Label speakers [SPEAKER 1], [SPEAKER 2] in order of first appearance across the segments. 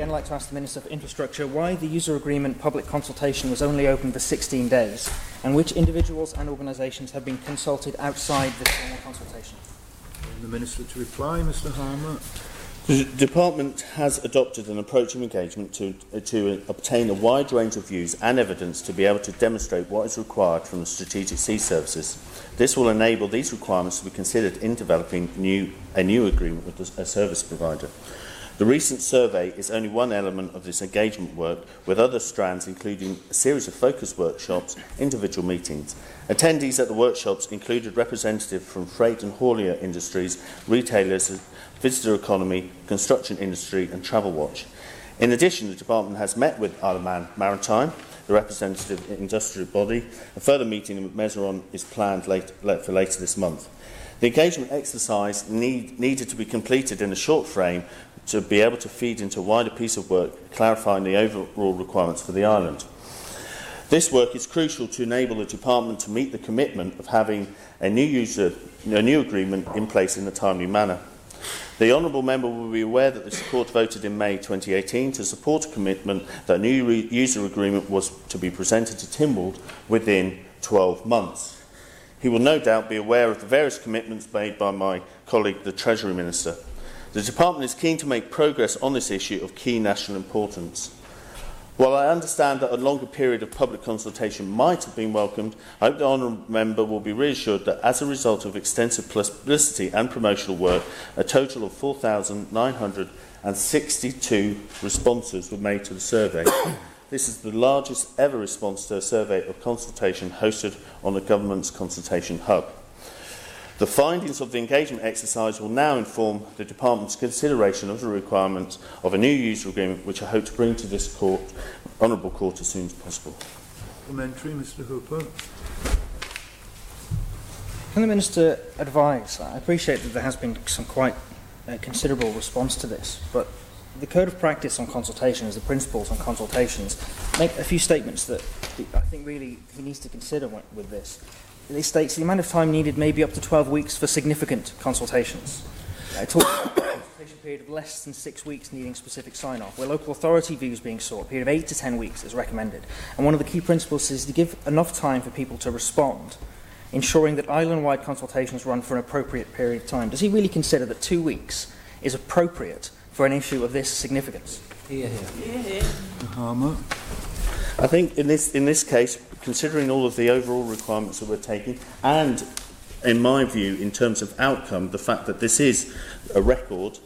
[SPEAKER 1] again like to ask the Minister for Infrastructure why the user agreement public consultation was only open for 16 days and which individuals and organisations have been consulted outside this formal consultation.
[SPEAKER 2] The Minister to reply, Mr Harmer.
[SPEAKER 3] The Department has adopted an approach of engagement to obtain a wide range of views and evidence to be able to demonstrate what is required from the Strategic Sea Services. This will enable these requirements to be considered in developing a new agreement with a service provider. The recent survey is only one element of this engagement work, with other strands including a series of focus workshops, individual meetings. Attendees at the workshops included representatives from freight and haulier industries, retailers, visitor economy, construction industry and Travel Watch. In addition, the Department has met with Isle of Man Maritime, the representative industrial body. A further meeting in Mezeron is planned for later this month. The engagement exercise needed to be completed in a short frame to be able to feed into a wider piece of work clarifying the overall requirements for the island. This work is crucial to enable the Department to meet the commitment of having a new agreement in place in a timely manner. The Honourable Member will be aware that this Court voted in May 2018 to support a commitment that a new user agreement was to be presented to Tynwald within 12 months. He will no doubt be aware of the various commitments made by my colleague, the Treasury Minister. The Department is keen to make progress on this issue of key national importance. While I understand that a longer period of public consultation might have been welcomed, I hope the Honourable Member will be reassured that as a result of extensive publicity and promotional work, a total of 4,962 responses were made to the survey. This is the largest ever response to a survey of consultation hosted on the Government's Consultation Hub. The findings of the engagement exercise will now inform the Department's consideration of the requirements of a new user agreement, which I hope to bring to this Honourable Court as soon as possible.
[SPEAKER 2] Supplementary, Mr Hooper.
[SPEAKER 1] Can the Minister advise? I appreciate that there has been some quite considerable response to this, but the Code of Practice on Consultations, the principles on consultations, make a few statements that I think really he needs to consider with this. It states the amount of time needed may be up to 12 weeks for significant consultations. It talks about a consultation period of less than 6 weeks needing specific sign-off, where local authority views being sought, a period of 8 to 10 weeks is recommended. And one of the key principles is to give enough time for people to respond, ensuring that island-wide consultations run for an appropriate period of time. Does he really consider that 2 weeks is appropriate for an issue of this significance?
[SPEAKER 2] Hear, hear. Harmer.
[SPEAKER 3] I think in this case, considering all of the overall requirements that we're taking, and in my view, in terms of outcome, the fact that this is a record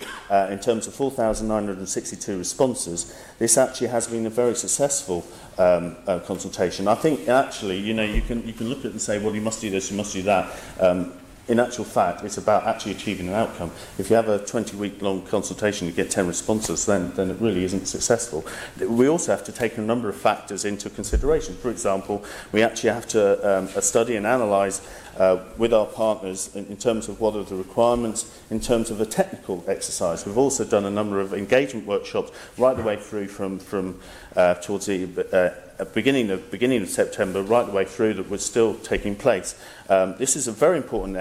[SPEAKER 3] in terms of 4,962 responses, this actually has been a very successful consultation. I think actually, you can look at it and say, well, you must do this, you must do that. In actual fact, it's about actually achieving an outcome. If you have a 20-week-long consultation, you get 10 responses, then it really isn't successful. We also have to take a number of factors into consideration. For example, we actually have to study and analyse with our partners in terms of what are the requirements, in terms of a technical exercise. We've also done a number of engagement workshops right the way through from towards the beginning of September, right the way through, that was still taking place. This is a very important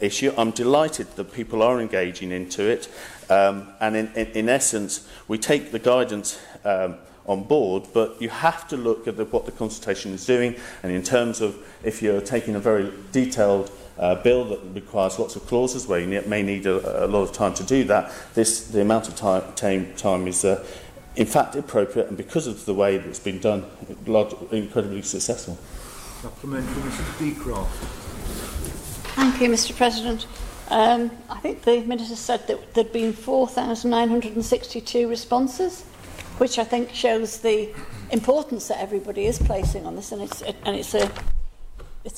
[SPEAKER 3] issue. I'm delighted that people are engaging into it, and in essence, we take the guidance on board, but you have to look at what the consultation is doing, and in terms of if you're taking a very detailed bill that requires lots of clauses where you may need a lot of time to do that, the amount of time is in fact appropriate, and because of the way that it's been done, incredibly successful.
[SPEAKER 2] Supplementary, Mrs. Beecroft.
[SPEAKER 4] Thank you, Mr President. I think the Minister said that there had been 4,962 responses, which I think shows the importance that everybody is placing on this, and it's a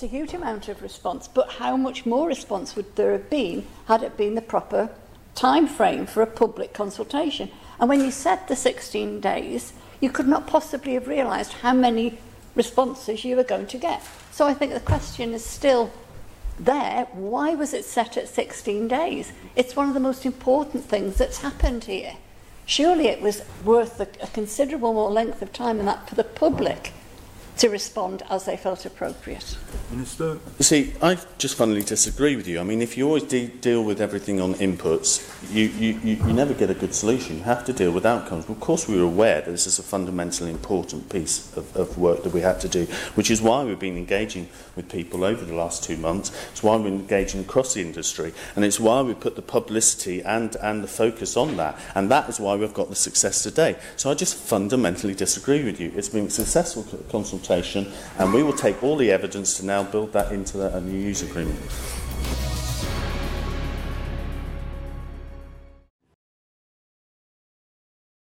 [SPEAKER 4] huge amount of response. But how much more response would there have been had it been the proper time frame for a public consultation? And when you said the 16 days, you could not possibly have realised how many responses you were going to get. So I think the question is still there. Why was it set at 16 days? It's one of the most important things that's happened here. Surely it was worth a considerable more length of time than that for the public to respond as they felt appropriate.
[SPEAKER 2] Minister.
[SPEAKER 3] You see, I just fundamentally disagree with you. I mean, if you always deal with everything on inputs, you never get a good solution. You have to deal with outcomes. Of course, we were aware that this is a fundamentally important piece of work that we had to do, which is why we've been engaging with people over the last 2 months. It's why we're engaging across the industry, and it's why we put the publicity and the focus on that, and that is why we've got the success today. So I just fundamentally disagree with you. It's been a successful consultation, and we will take all the evidence to now build that into a new use agreement.